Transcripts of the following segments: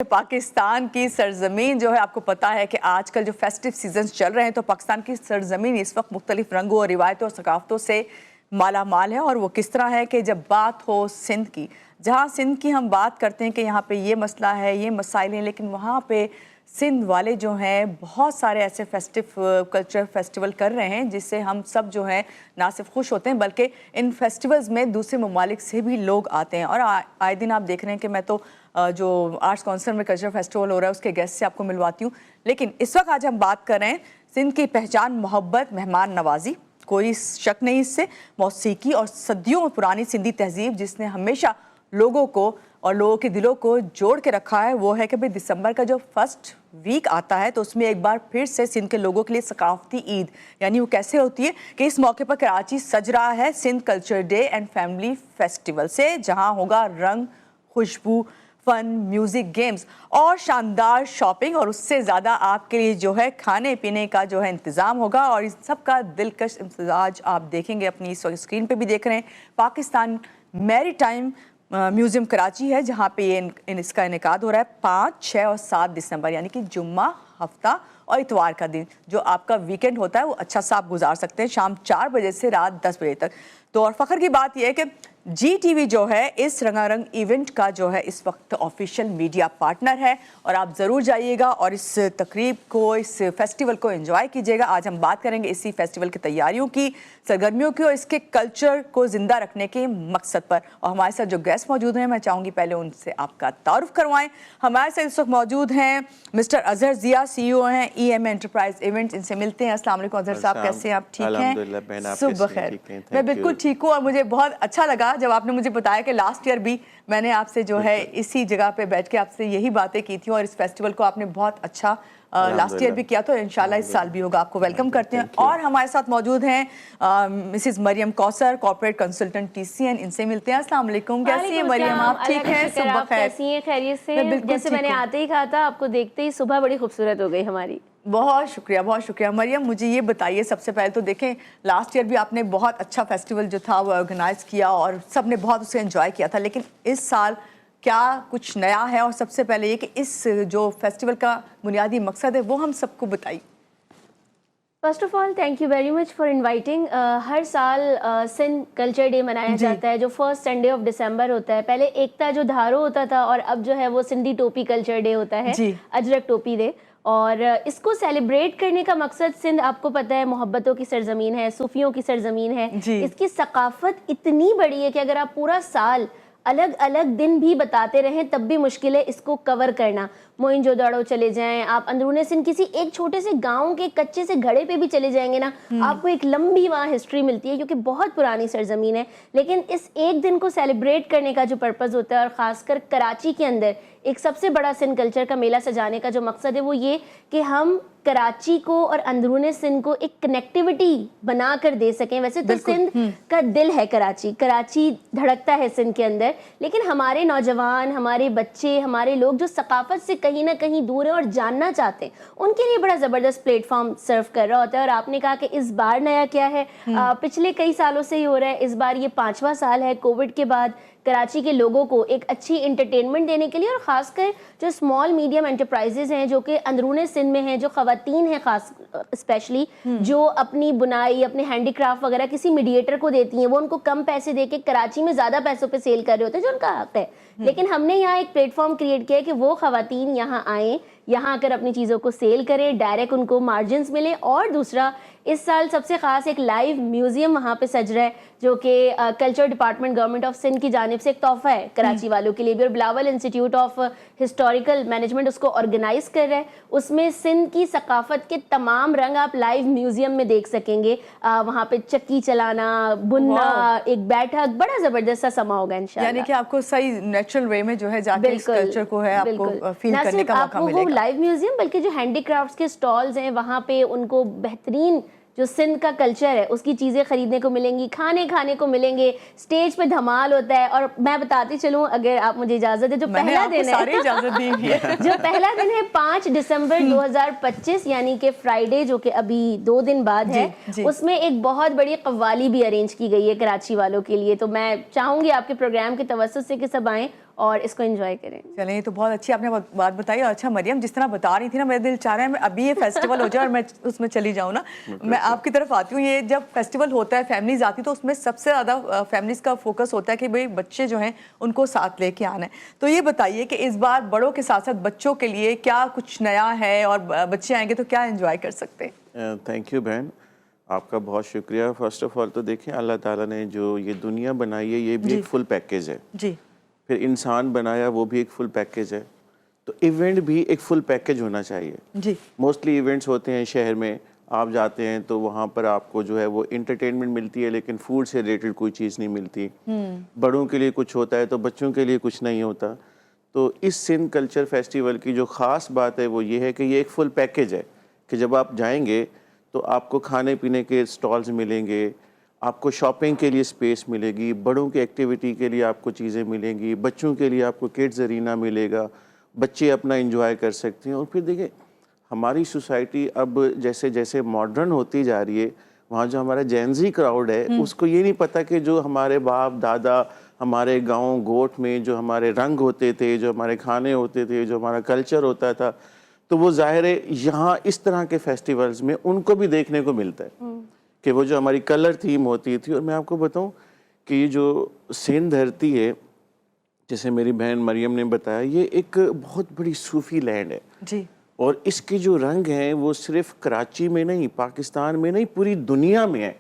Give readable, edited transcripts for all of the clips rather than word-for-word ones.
پاکستان کی سرزمین جو ہے آپ کو پتا ہے کہ آج کل جو فیسٹیو سیزنز چل رہے ہیں تو پاکستان کی سرزمین اس وقت مختلف رنگوں اور روایتوں اور ثقافتوں سے مالا مال ہے. اور وہ کس طرح ہے کہ جب بات ہو سندھ کی، جہاں سندھ کی ہم بات کرتے ہیں کہ یہاں پہ یہ مسئلہ ہے، یہ مسائل ہیں، لیکن وہاں پہ سندھ والے جو ہیں بہت سارے ایسے کلچر فیسٹیول کر رہے ہیں جس سے ہم سب جو ہیں نہ صرف خوش ہوتے ہیں بلکہ ان فیسٹیولز میں دوسرے ممالک سے بھی لوگ آتے ہیں. اور آئے دن آپ دیکھ رہے ہیں کہ میں تو جو آرٹس کونسل میں کلچر فیسٹیول ہو رہا ہے اس کے گیسٹ سے آپ کو ملواتی ہوں. لیکن اس وقت آج ہم بات کر رہے ہیں سندھ کی پہچان محبت، مہمان نوازی، کوئی شک نہیں اس سے، موسیقی اور صدیوں پرانی سندھی تہذیب جس نے ہمیشہ لوگوں کو اور لوگوں کے دلوں کو جوڑ کے رکھا ہے. وہ ہے کہ بھئی دسمبر کا جو فرسٹ ویک آتا ہے تو اس میں ایک بار پھر سے سندھ کے لوگوں کے لیے ثقافتی عید، یعنی وہ کیسے ہوتی ہے کہ اس موقع پر کراچی سج رہا ہے Sindh culture day and family festival سے، جہاں ہوگا رنگ، خوشبو، فن، میوزک، گیمز اور شاندار شاپنگ، اور اس سے زیادہ آپ کے لیے جو ہے کھانے پینے کا جو ہے انتظام ہوگا. اور اس سب کا دلکش امتزاج آپ دیکھیں گے، اپنی اس اسکرین پہ بھی دیکھ رہے ہیں. پاکستان میری ٹائم میوزیم کراچی ہے جہاں پہ اس کا انعقاد ہو رہا ہے 5، 6 اور 7 دسمبر، یعنی کہ جمعہ، ہفتہ اور اتوار کا دن جو آپ کا ویکنڈ ہوتا ہے وہ اچھا سا آپ گزار سکتے ہیں شام 4 بجے سے رات 10 بجے تک. تو اور فخر کی بات یہ ہے کہ جی ٹی وی جو ہے اس رنگا رنگ ایونٹ کا جو ہے اس وقت آفیشیل میڈیا پارٹنر ہے، اور آپ ضرور جائیے گا اور اس تقریب کو، اس فیسٹیول کو انجوائے کیجیے گا. آج ہم بات کریں گے اسی فیسٹیول کی تیاریوں کی، سرگرمیوں کی اور اس کے کلچر کو زندہ رکھنے کے مقصد پر. اور ہمارے ساتھ جو گیسٹ موجود ہیں میں چاہوں گی پہلے ان سے آپ کا تعارف کروائیں. ہمارے ساتھ اس وقت موجود ہیں مسٹر اظہر ضیاء، سی ای او ہیں ای ایم انٹرپرائز ایونٹس. ان سے ملتے ہیں. السلام علیکم اظہر صاحب، کیسے ہیں آپ؟ ٹھیک ہیں؟ صبح بخیر. میں بالکل ٹھیک ہوں، اور مجھے بہت اچھا لگا جب آپ نے مجھے بتایا کہ لاسٹ ایئر بھی میں نے آپ سے جو ہے اسی جگہ پہ بیٹھ کے آپ سے یہی باتیں کی تھیں، اور اس فیسٹیول کو آپ نے بہت اچھا لاسٹ ایئر بھی کیا، تو انشاءاللہ اس سال بھی ہوگا. آپ کو ویلکم کرتے ہیں. اور ہمارے ساتھ موجود ہیں Mrs Maryam Kausar, corporate consultant T C N. ان سے ملتے ہیں. السلام علیکم، کیسی ہیں مریم؟ آپ ٹھیک ہیں؟ صبح خیر. کیسی ہیں؟ خیریت سے؟ جیسے میں نے آتے ہی کہا تھا، آپ کو دیکھتے ہی صبح بڑی خوبصورت ہو گئی ہماری. بہت شکریہ، بہت شکریہ. مریم مجھے یہ بتائیے سب سے پہلے تو دیکھیں لاسٹ ایئر بھی آپ نے بہت اچھا فیسٹیول جو تھا وہ آرگنائز کیا اور سب نے بہت اسے انجوائے کیا تھا، لیکن اس سال کیا کچھ نیا ہے؟ اور سب سے پہلے یہ کہ اس جو فیسٹیول کا بنیادی مقصد ہے وہ ہم سب کو بتائیے. First of all thank you very much for inviting. ہر سال سندھ کلچر ڈے منایا جاتا ہے جو فرسٹ سنڈے آف ڈسمبر ہوتا ہے. پہلے ایکتا جو دھارو ہوتا تھا اور اب جو ہے وہ سندھی ٹوپی کلچر ڈے ہوتا ہے، اجرک ٹوپی ڈے. اور اس کو سیلیبریٹ کرنے کا مقصد، سندھ آپ کو پتہ ہے محبتوں کی سرزمین ہے، صوفیوں کی سرزمین ہے. اس کی ثقافت اتنی بڑی ہے کہ اگر آپ پورا سال الگ الگ دن بھی بتاتے رہیں تب بھی مشکل ہے اس کو کور کرنا. موئن جو دڑو چلے جائیں آپ، اندرون سندھ کسی ایک چھوٹے سے گاؤں کے کچے سے گھڑے پہ بھی چلے جائیں گے نا، آپ کو ایک لمبی وہاں ہسٹری ملتی ہے کیونکہ بہت پرانی سرزمین ہے. لیکن اس ایک دن کو سیلیبریٹ کرنے کا جو پرپز ہوتا ہے، اور خاص کر کراچی کے اندر ایک سب سے بڑا سندھ کلچر کا میلہ سجانے کا جو مقصد ہے وہ یہ کہ ہم کراچی کو اور اندرون سندھ کو ایک کنیکٹیوٹی بنا کر دے سکیں. ویسے تو سندھ کا دل ہے کراچی، کراچی دھڑکتا ہے سندھ کے اندر، لیکن ہمارے نوجوان، ہمارے بچے، ہمارے لوگ جو ثقافت سے کہیں نہ کہیں دور ہیں اور جاننا چاہتے ہیں، ان کے لیے بڑا زبردست پلیٹ فارم سرو کر رہا ہوتا ہے. اور آپ نے کہا کہ اس بار نیا کیا ہے، پچھلے کئی سالوں سے ہی ہو رہا ہے، اس بار یہ 5واں سال ہے. کووڈ کے بعد کراچی کے لوگوں کو ایک اچھی انٹرٹینمنٹ دینے کے لیے، اور خاص کر جو اسمال میڈیم انٹرپرائزز ہیں جو کہ اندرون سندھ میں ہیں، جو خواتین ہیں خاص اسپیشلی، جو اپنی بنائی، اپنے ہینڈی کرافٹ وغیرہ کسی میڈیٹر کو دیتی ہیں، وہ ان کو کم پیسے دے کے کراچی میں زیادہ پیسوں پہ سیل کر رہے ہوتے ہیں، جو ان کا حق ہے. لیکن ہم نے یہاں ایک پلیٹ فارم کریٹ کیا ہے کہ وہ خواتین یہاں آئیں، یہاں آ کر اپنی چیزوں کو سیل کریں، ڈائریکٹ ان کو مارجنز ملے. اور دوسرا، اس سال سب سے خاص ایک لائیو میوزیم وہاں پہ سج رہا ہے جو کہ culture department government of Sindh کی جانب سے ایک تحفہ ہے کراچی والوں کے لیے بھی، اور Bilawal institute of historical management اس کو آرگنائز کر رہا ہے. اس میں سندھ کی ثقافت کے تمام رنگ آپ لائیو میوزیم میں دیکھ سکیں گے. وہاں پہ چکی چلانا، بننا، ایک بیٹھک، بڑا زبردست سا سما ہوگا انشاءاللہ. یعنی کہ آپ کو صحیح نیچرل وے میں جو ہے جا کے اس کلچر کو ہے آپ کو فیل کرنے کا موقع ملے گا. نہ صرف آپ کو وہ لائیو میوزیم بلکہ جو ہینڈی کرافٹس کے سٹالز ہیں وہاں پہ ان کو بہترین جو سندھ کا کلچر ہے اس کی چیزیں خریدنے کو ملیں گی، کھانے کو ملیں گے. اسٹیج پہ دھمال ہوتا ہے. اور میں بتاتی چلوں اگر آپ مجھے اجازت ہے، جو پہلا دن ہے جو پہلا دن ہے 5 دسمبر 2025 یعنی کہ فرائیڈے، جو کہ ابھی 2 دن بعد ہے، اس میں ایک بہت بڑی قوالی بھی ارینج کی گئی ہے کراچی والوں کے لیے. تو میں چاہوں گی آپ کے پروگرام کے توسط سے کہ سب آئیں اور اس کو انجوائے کریں. چلیں یہ تو بہت اچھی آپ نے بات بتائی. اور اچھا مریم جس طرح بتا رہی تھی نا میرا دل چاہ رہا ہے میں ابھی یہ فیسٹیول ہو جائے اور میں اس میں چلی جاؤں نا. میں آپ کی طرف آتی ہوں. یہ جب فیسٹیول ہوتا ہے فیملیز آتی تو اس میں سب سے زیادہ فیملیز کا فوکس ہوتا ہے کہ بھئی بچے جو ہیں ان کو ساتھ لے کے آنا ہے. تو یہ بتائیے کہ اس بار بڑوں کے ساتھ ساتھ بچوں کے لیے کیا کچھ نیا ہے اور بچے آئیں گے تو کیا انجوائے کر سکتے ہیں؟ تھینک یو بہن, آپ کا بہت شکریہ. فرسٹ آف آل تو دیکھیں اللہ تعالیٰ نے جو یہ دنیا بنائی ہے یہ بھی ایک فل پیکیج ہے. جی. پھر انسان بنایا وہ بھی ایک فل پیکیج ہے. تو ایونٹ بھی ایک فل پیکیج ہونا چاہیے. جی. موسٹلی ایونٹس ہوتے ہیں شہر میں, آپ جاتے ہیں تو وہاں پر آپ کو جو ہے وہ انٹرٹینمنٹ ملتی ہے لیکن فوڈ سے ریلیٹڈ کوئی چیز نہیں ملتی. بڑوں کے لیے کچھ ہوتا ہے تو بچوں کے لیے کچھ نہیں ہوتا. تو اس سندھ کلچر فیسٹیول کی جو خاص بات ہے وہ یہ ہے کہ یہ ایک فل پیکیج ہے کہ جب آپ جائیں گے تو آپ کو کھانے پینے کے سٹالز ملیں گے, آپ کو شاپنگ کے لیے سپیس ملے گی, بڑوں کی ایکٹیویٹی کے لیے آپ کو چیزیں ملیں گی, بچوں کے لیے آپ کو کڈز ارینا ملے گا, بچے اپنا انجوائے کر سکتے ہیں. اور پھر دیکھیں ہماری سوسائٹی اب جیسے جیسے ماڈرن ہوتی جا رہی ہے, وہاں جو ہمارا جینزی کراؤڈ ہے اس کو یہ نہیں پتہ کہ جو ہمارے باپ دادا ہمارے گاؤں گوٹ میں جو ہمارے رنگ ہوتے تھے, جو ہمارے کھانے ہوتے تھے, جو ہمارا کلچر ہوتا تھا, تو وہ ظاہر ہے یہاں اس طرح کے فیسٹیولز میں ان کو بھی دیکھنے کو ملتا ہے کہ وہ جو ہماری کلر تھیم ہوتی تھی. اور میں آپ کو بتاؤں کہ یہ جو سندھ دھرتی ہے جیسے میری بہن مریم نے بتایا یہ ایک بہت بڑی صوفی لینڈ ہے. جی. اور اس کے جو رنگ ہیں وہ صرف کراچی میں نہیں, پاکستان میں نہیں, پوری دنیا میں ہے.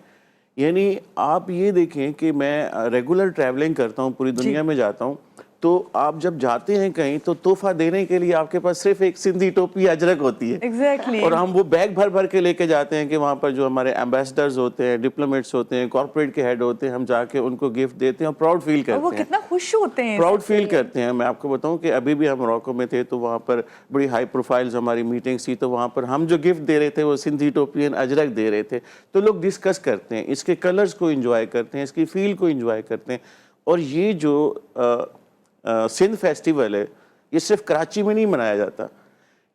یعنی آپ یہ دیکھیں کہ میں ریگولر ٹریولنگ کرتا ہوں, پوری دنیا میں جاتا ہوں, تو آپ جب جاتے ہیں کہیں تو تحفہ دینے کے لیے آپ کے پاس صرف ایک سندھی ٹوپی اجرک ہوتی ہے. ایگزیکٹلی. اور ہم وہ بیگ بھر بھر کے لے کے جاتے ہیں کہ وہاں پر جو ہمارے ایمبیسڈرز ہوتے ہیں, ڈپلومیٹس ہوتے ہیں, کارپوریٹ کے ہیڈ ہوتے ہیں, ہم جا کے ان کو گفٹ دیتے ہیں اور پراؤڈ فیل کرتے ہیں. وہ کتنا خوش ہوتے ہیں, پراؤڈ فیل کرتے ہیں. میں آپ کو بتاؤں کہ ابھی بھی ہم موروکو میں تھے تو وہاں پر بڑی ہائی پروفائلز ہماری میٹنگس تھی, تو وہاں پر ہم جو گفٹ دے رہے تھے وہ سندھی ٹوپی اجرک دے رہے تھے. تو لوگ ڈسکس کرتے ہیں, اس کے کلرز کو انجوائے کرتے ہیں, اس کی فیل کو انجوائے کرتے ہیں. اور یہ جو سندھ فیسٹیول ہے یہ صرف کراچی میں نہیں منایا جاتا,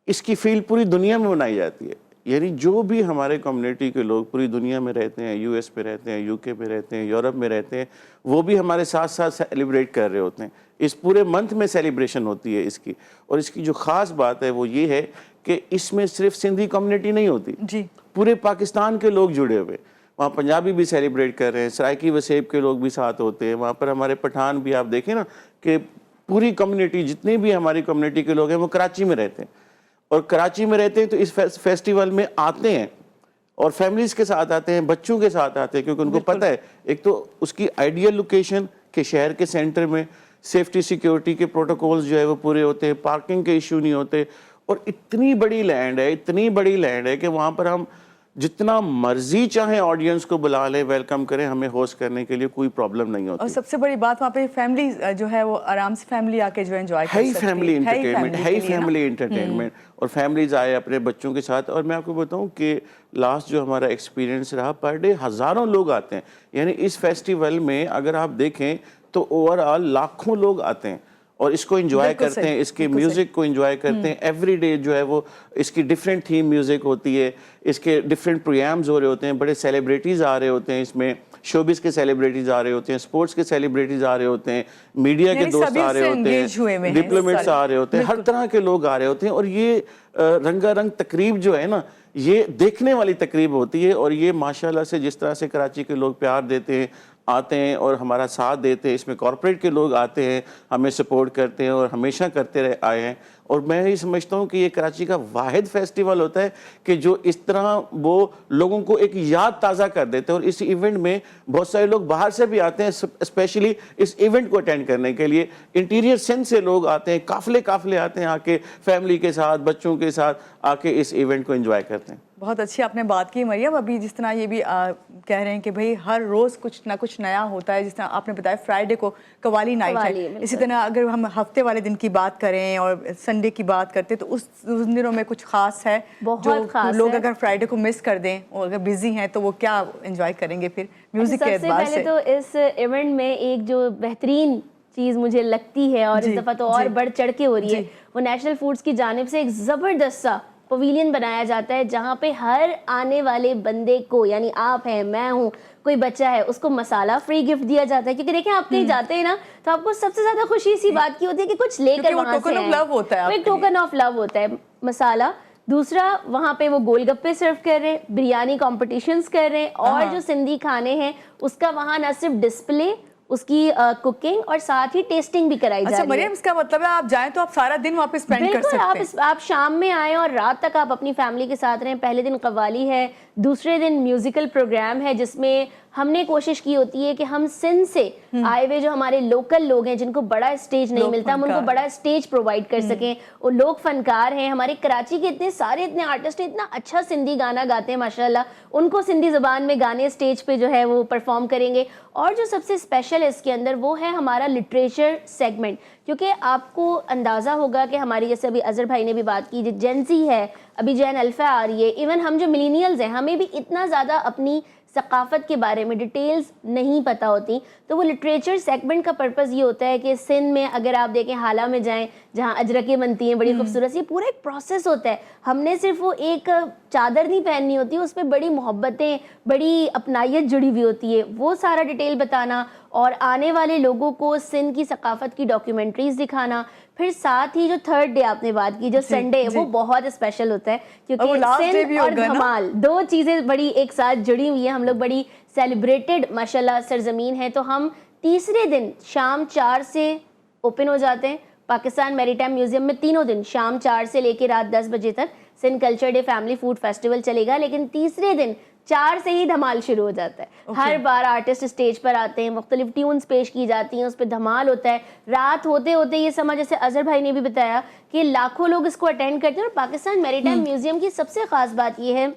اس کی فیل پوری دنیا میں منائی جاتی ہے. یعنی جو بھی ہمارے کمیونٹی کے لوگ پوری دنیا میں رہتے ہیں, یو ایس میں رہتے ہیں, یو کے میں رہتے ہیں, یورپ میں رہتے ہیں, وہ بھی ہمارے ساتھ ساتھ سیلیبریٹ کر رہے ہوتے ہیں. اس پورے منتھ میں سیلیبریشن ہوتی ہے اس کی. اور اس کی جو خاص بات ہے وہ یہ ہے کہ اس میں صرف سندھی کمیونٹی نہیں ہوتی, جی, پورے پاکستان کے لوگ جڑے ہوئے. وہاں پنجابی بھی سیلیبریٹ کر رہے ہیں, سرائکی وسیب کے لوگ بھی ساتھ ہوتے ہیں, وہاں پر ہمارے پٹھان بھی. آپ دیکھیں نا کہ پوری کمیونٹی, جتنے بھی ہماری کمیونٹی کے لوگ ہیں وہ کراچی میں رہتے ہیں, اور کراچی میں رہتے ہیں تو اس فیسٹیول میں آتے ہیں اور فیملیز کے ساتھ آتے ہیں, بچوں کے ساتھ آتے ہیں, کیونکہ ان کو پتہ ہے ایک تو اس کی آئیڈیل لوکیشن کہ شہر کے سینٹر میں, سیفٹی سیکیورٹی کے پروٹوکولز جو ہے وہ پورے ہوتے ہیں, پارکنگ کے ایشو نہیں ہوتے, اور اتنی بڑی لینڈ ہے, اتنی بڑی لینڈ ہے کہ وہاں پر ہم جتنا مرضی چاہیں آڈینس کو بلا لیں, ویلکم کریں, ہمیں ہوسٹ کرنے کے لیے کوئی پرابلم نہیں ہوتی. اور سب سے بڑی بات وہاں پہ فیملی جو ہے وہ آرام سے فیملی آ کے جو انجوائے کر سکتی ہے. فیملی انٹرٹینمنٹ, ہے فیملی انٹرٹینمنٹ, اور فیملیز آئے اپنے بچوں کے ساتھ. اور میں آپ کو بتاؤں کہ لاسٹ جو ہمارا ایکسپیرینس رہا, پر ڈے ہزاروں لوگ آتے ہیں. یعنی اس فیسٹیول میں اگر آپ دیکھیں تو اوور آل لاکھوں لوگ آتے ہیں اور اس کو انجوائے کرتے ہیں, اس کے میوزک کو انجوائے کرتے ہیں. ایوری ڈے جو ہے وہ اس کی ڈفرینٹ تھیم میوزک ہوتی ہے, اس کے ڈفرینٹ پروگرامز ہو رہے ہوتے ہیں, بڑے سیلیبریٹیز آ رہے ہوتے ہیں, اس میں شوبز کے سیلیبریٹیز آ رہے ہوتے ہیں, سپورٹس کے سیلیبریٹیز آ رہے ہوتے ہیں, میڈیا کے دوست آ رہے ہوتے ہیں, ڈپلومیٹس آ رہے ہوتے ہیں, ہر طرح کے لوگ آ رہے ہوتے ہیں. اور یہ رنگا رنگ تقریب جو ہے نا یہ دیکھنے والی تقریب ہوتی ہے. اور یہ ماشاءاللہ سے جس طرح سے کراچی کے لوگ پیار دیتے ہیں, آتے ہیں اور ہمارا ساتھ دیتے ہیں, اس میں کارپوریٹ کے لوگ آتے ہیں, ہمیں سپورٹ کرتے ہیں اور ہمیشہ کرتے آئے ہیں. اور میں یہ سمجھتا ہوں کہ یہ کراچی کا واحد فیسٹیول ہوتا ہے کہ جو اس طرح وہ لوگوں کو ایک یاد تازہ کر دیتے ہیں. اور اس ایونٹ میں بہت سارے لوگ باہر سے بھی آتے ہیں اسپیشلی اس ایونٹ کو اٹینڈ کرنے کے لیے. انٹیریئر سندھ سے لوگ آتے ہیں, قافلے آتے ہیں, آ کے فیملی کے ساتھ, بچوں کے ساتھ آ کے اس ایونٹ کو انجوائے کرتے ہیں. بہت اچھی آپ نے بات کی مریم. ابھی جس طرح یہ بھی کہہ رہے ہیں کہ بھئی ہر روز کچھ نہ کچھ نیا ہوتا ہے, جس طرح آپ نے بتایا فرائیڈے کو قوالی نائٹ ہے, اسی طرح اگر ہم ہفتے والے دن کی بات کریں اور سنڈے کی بات کرتے تو اس دنوں میں کچھ خاص ہے جو لوگ اگر فرائیڈے کو مس کر دیں اور اگر بزی ہیں تو وہ کیا انجوائے کریں گے پھر میوزک کے اعتبار سے؟ سب سے پہلے تو اس ایونٹ میں ایک جو بہترین چیز مجھے لگتی ہے اور اس دفعہ تو اور بڑھ چڑھ کے ہو رہی ہے, وہ نیشنل فوڈز کی جانب سے ایک زبردست سا پویلین بنایا جاتا ہے جہاں پہ ہر آنے والے بندے کو, یعنی آپ ہیں, میں ہوں, کوئی بچہ ہے, اس کو مسالہ فری گفٹ دیا جاتا ہے. کیونکہ دیکھیں آپ کہیں جاتے ہیں نا تو آپ کو سب سے زیادہ خوشی اسی بات کی ہوتی ہے کہ کچھ لے کر وہاں سے آئیں. وہ ایک ٹوکن آف لو ہوتا ہے مسالہ. دوسرا وہاں پہ وہ گول گپے سرو کر رہے ہیں, بریانی کمپٹیشنز کر رہے ہیں, اور جو سندھی کھانے ہیں اس کا وہاں نہ صرف ڈسپلے, اس کی کوکنگ اور ساتھ ہی ٹیسٹنگ بھی کرائی جا رہی ہے. مریم, اس کا مطلب ہے آپ جائیں تو آپ سارا دن وہاں پہ اسپینڈ کر سکتے ہیں. بالکل, آپ شام میں آئیں اور رات تک آپ اپنی فیملی کے ساتھ رہیں. پہلے دن قوالی ہے, دوسرے دن میوزیکل پروگرام ہے جس میں ہم نے کوشش کی ہوتی ہے کہ ہم سندھ سے آئے ہوئے جو ہمارے لوکل لوگ ہیں جن کو بڑا اسٹیج نہیں ملتا, ہم ان کو بڑا اسٹیج پرووائڈ کر سکیں. وہ لوگ فنکار ہیں, ہمارے کراچی کے اتنے آرٹسٹ ہیں, اتنا اچھا سندھی گانا گاتے ہیں ماشاءاللہ, ان کو سندھی زبان میں گانے اسٹیج پہ جو ہے وہ پرفارم کریں گے. اور جو سب سے اسپیشل ہے اس کے اندر وہ ہے ہمارا لٹریچر سیگمنٹ, کیونکہ آپ کو اندازہ ہوگا کہ ہماری, جیسے ابھی اظہر بھائی نے بھی بات کی, جو جین زی ہے, ابھی جین الفا آ رہی ہے, ایون ہم جو ملینیلز ہیں ہمیں بھی اتنا زیادہ اپنی ثقافت کے بارے میں ڈیٹیلز نہیں پتہ ہوتی. تو وہ لٹریچر سیگمنٹ کا پرپز یہ ہوتا ہے کہ سندھ میں اگر آپ دیکھیں حالہ میں جائیں جہاں اجرکیں بنتی ہیں بڑی خوبصورت, یہ پورا ایک پروسیس ہوتا ہے. ہم نے صرف وہ ایک چادر نہیں پہننی ہوتی, اس پہ بڑی محبتیں, بڑی اپنائیت جڑی ہوئی ہوتی ہے. وہ سارا ڈیٹیل بتانا اور آنے والے لوگوں کو سندھ کی ثقافت کی ڈاکیومنٹریز دکھانا. پھر ساتھ ہی جو تھرڈ ڈے آپ نے بات کی, جو سنڈے, وہ بہت اسپیشل ہوتا ہے کیونکہ سندھ اور دھمال دو چیزیں بڑی ایک ساتھ جڑی ہوئی ہیں. ہم لوگ بڑی سیلیبریٹڈ ماشاءاللہ سرزمین ہے. تو ہم تیسرے دن شام 4 سے اوپن ہو جاتے ہیں پاکستان میری ٹائم میوزیم میں. تینوں دن شام 4 سے لے کے رات 10 بجے تک Sindh culture day family food festival چلے گا. لیکن تیسرے دن 4 سے ہی دھمال شروع ہو جاتا ہے. ہر بار آرٹسٹ اسٹیج پر آتے ہیں, مختلف ٹیونز پیش کی جاتی ہیں, اس پہ دھمال ہوتا ہے. رات ہوتے ہوتے یہ سمجھ, جیسے اظہر بھائی نے بھی بتایا کہ لاکھوں لوگ اس کو اٹینڈ کرتے ہیں. اور پاکستان میری ٹائم میوزیم کی سب سے خاص بات یہ ہے,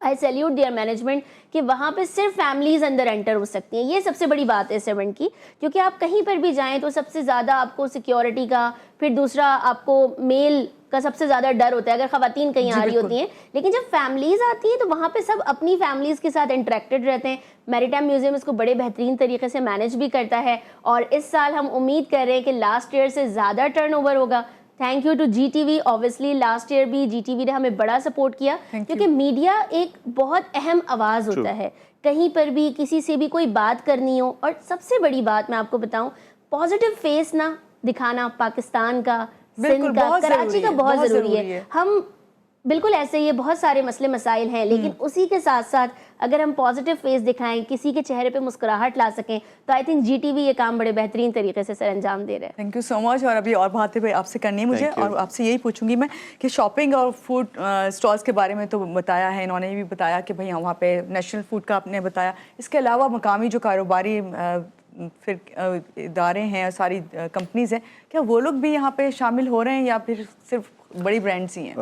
آئی سیلیوٹ دیئر مینجمنٹ, کہ وہاں پہ صرف فیملیز اندر انٹر ہو سکتی ہیں. یہ سب سے بڑی بات ہے اس ایونٹ کی, کیونکہ آپ کہیں پر بھی جائیں تو سب سے زیادہ آپ کو سیکیورٹی کا, پھر دوسرا آپ کو میل کا سب سے زیادہ ڈر ہوتا ہے اگر خواتین کہیں آ رہی ہوتی ہیں. لیکن جب فیملیز آتی ہیں تو وہاں پہ سب اپنی فیملیز کے ساتھ انٹریکٹڈ رہتے ہیں. میری ٹائم میوزیم اس کو بڑے بہترین طریقے سے مینیج بھی کرتا ہے, اور اس سال ہم امید کر رہے ہیں کہ لاسٹ ایئر سے زیادہ ٹرن اوور ہوگا. Thank you to G T V. Obviously last year بھی جی ٹی وی نے ہمیں بڑا سپورٹ کیا, کیونکہ میڈیا ایک بہت اہم آواز ہوتا ہے. کہیں پر بھی کسی سے بھی کوئی بات کرنی ہو, اور سب سے بڑی بات میں آپ کو بتاؤں, پازیٹیو فیس نہ دکھانا پاکستان کا, سندھ کا, کراچی کا بہت ضروری ہے. ہم بالکل ایسے یہ بہت سارے مسئلے مسائل ہیں, لیکن اسی کے ساتھ ساتھ اگر ہم پازیٹیو فیس دکھائیں, کسی کے چہرے پہ مسکراہٹ لا سکیں, تو آئی تھنک جی ٹی وی یہ کام بڑے بہترین طریقے سے سر انجام دے رہے ہیں. تھینک یو سو مچ. اور ابھی اور باتیں آپ سے کرنی ہے مجھے, اور آپ سے یہی پوچھوں گی میں کہ شاپنگ اور فوڈ اسٹالس کے بارے میں تو بتایا ہے, انہوں نے بھی بتایا کہ بھئی وہاں پہ نیشنل فوڈ کا آپ نے بتایا. اس کے علاوہ مقامی جو کاروباری پھر ادارے ہیں, ساری کمپنیز ہیں, کیا وہ لوگ بھی یہاں پہ شامل ہو رہے ہیں یا پھر صرف بڑی برانڈس ہی ہیں؟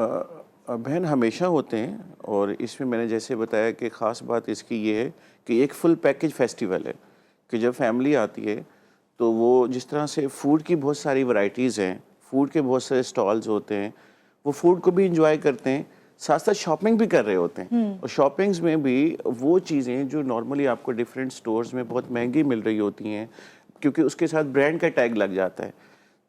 بہن ہمیشہ ہوتے ہیں, اور اس میں نے جیسے بتایا کہ خاص بات اس کی یہ ہے کہ ایک فل پیکج فیسٹیول ہے, کہ جب فیملی آتی ہے تو وہ جس طرح سے فوڈ کی بہت ساری ورائٹیز ہیں, فوڈ کے بہت سارے سٹالز ہوتے ہیں, وہ فوڈ کو بھی انجوائے کرتے ہیں, ساتھ ساتھ شاپنگ بھی کر رہے ہوتے ہیں. اور شاپنگز میں بھی وہ چیزیں جو نارملی آپ کو ڈفرینٹ سٹورز میں بہت مہنگی مل رہی ہوتی ہیں, کیونکہ اس کے ساتھ برانڈ کا ٹیگ لگ جاتا ہے.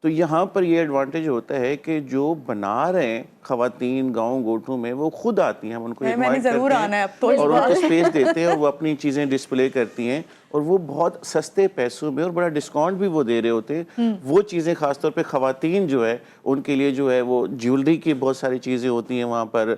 تو یہاں پر یہ ایڈوانٹیج ہوتا ہے کہ جو بنا رہے ہیں خواتین گاؤں گوٹھوں میں, وہ خود آتی ہیں, ہم ان کو انوائٹ کرتے ہیں اور ان کو اسپیس دیتے ہیں, اور وہ اپنی چیزیں ڈسپلے کرتی ہیں, اور وہ بہت سستے پیسوں میں اور بڑا ڈسکاؤنٹ بھی وہ دے رہے ہوتے ہیں. وہ چیزیں خاص طور پہ خواتین جو ہے ان کے لیے جو ہے وہ جیولری کی بہت ساری چیزیں ہوتی ہیں وہاں پر,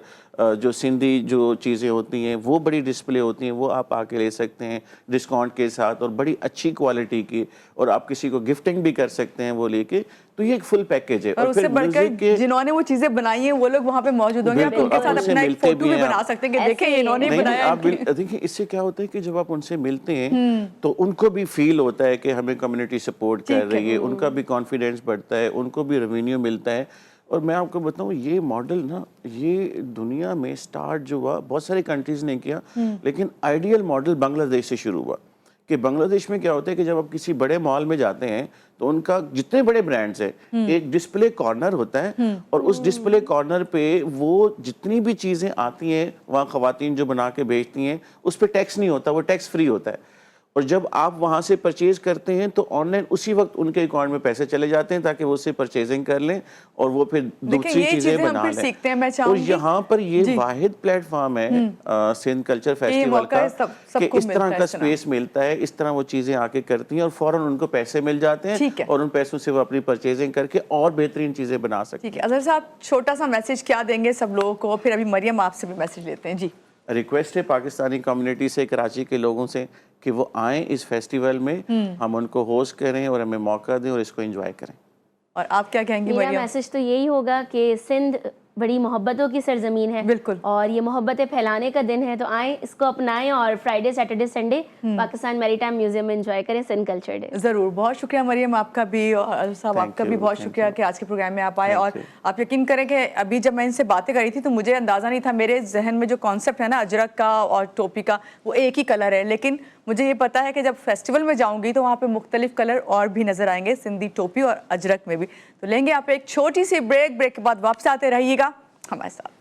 جو سندھی جو چیزیں ہوتی ہیں وہ بڑی ڈسپلے ہوتی ہیں, وہ آپ آ کے لے سکتے ہیں ڈسکاؤنٹ کے ساتھ, اور بڑی اچھی کوالٹی کی, اور آپ کسی کو گفٹنگ بھی کر سکتے ہیں وہ لے کے. تو یہ ایک فل پیکیج ہے. اور اس سے بڑھ کر جنہوں نے وہ چیزیں بنائی ہیں وہ لوگ وہاں پہ موجود ہوں گے, آپ ان کے ساتھ اپنا ایک فوٹو بھی بنا سکتے ہیں کہ دیکھیں یہ انہوں نے بنایا. دیکھیں اس سے کیا ہوتا ہے کہ جب آپ ان سے ملتے ہیں تو ان کو بھی فیل ہوتا ہے کہ ہمیں کمیونٹی سپورٹ کر رہی ہے, ان کا بھی کانفیڈینس بڑھتا ہے, ان کو بھی ریونیو ملتا ہے. اور میں آپ کو بتاؤں یہ ماڈل نا, یہ دنیا میں سٹارٹ جو ہوا بہت ساری کنٹریز نے کیا, لیکن آئیڈیل ماڈل بنگلہ دیش سے شروع ہوا. کہ بنگلہ دیش میں کیا ہوتا ہے کہ جب آپ کسی بڑے مال میں جاتے ہیں تو ان کا جتنے بڑے برانڈز ہیں, ایک ڈسپلے کارنر ہوتا ہے, اور اس ڈسپلے کارنر پہ وہ جتنی بھی چیزیں آتی ہیں وہاں خواتین جو بنا کے بیچتی ہیں اس پہ ٹیکس نہیں ہوتا, وہ ٹیکس فری ہوتا ہے. اور جب آپ وہاں سے پرچیز کرتے ہیں تو آن لائن اسی وقت ان کے اکاؤنٹ میں پیسے چلے جاتے ہیں تاکہ وہ اس سے پرچیزنگ کر لیں اور وہ پھر دوسری چیزیں بنا لیں. اور یہاں پر یہ واحد پلیٹ فارم ہے سندھ کلچر فیسٹیول کا کہ اس طرح کا سپیس ملتا ہے, اس طرح وہ چیزیں آ کے کرتی ہیں اور فوراً ان کو پیسے مل جاتے ہیں اور ان پیسوں سے وہ اپنی پرچیزنگ کر کے اور بہترین چیزیں بنا سکتے ہیں. اظہر صاحب چھوٹا سا میسج کیا دیں گے سب لوگوں کو؟ پھر ابھی مریم آپ سے بھی میسج لیتے ہیں. جی, ریکویسٹ ہے پاکستانی کمیونٹی سے, کراچی کے لوگوں سے کہ وہ آئیں اس فیسٹیول میں, ہم ان کو ہوسٹ کریں اور ہمیں موقع دیں اور اس کو انجوائے کریں. اور آپ کیا کہیں گی مریم؟ میرا میسج تو یہی ہوگا کہ سندھ بڑی محبتوں کی سرزمین ہے, بالکل, اور یہ محبتیں پھیلانے کا دن ہے, تو آئیں اس کو اپنائیں اور فرائیڈے سیٹرڈے سنڈے پاکستان میری ٹائم میوزیم میں انجوائے کریں سندھ کلچر ڈے. ضرور. بہت شکریہ مریم آپ کا بھی, اور صاحب آپ کا بھی بہت شکریہ کہ آج کے پروگرام میں آپ آئے. اور آپ یقین کریں کہ ابھی جب میں ان سے باتیں کر رہی تھی تو مجھے اندازہ نہیں تھا, میرے ذہن میں جو کانسیپٹ ہے نا اجرک کا اور ٹوپی کا وہ ایک ہی کلر ہے, لیکن مجھے یہ پتا ہے کہ جب فیسٹیول میں جاؤں گی تو وہاں پہ مختلف کلر اور بھی نظر آئیں گے, سندھی ٹوپی اور اجرک میں بھی. تو لیں گے آپ ایک چھوٹی سی بریک کے بعد واپس آتے رہیے گا ہمارے ساتھ.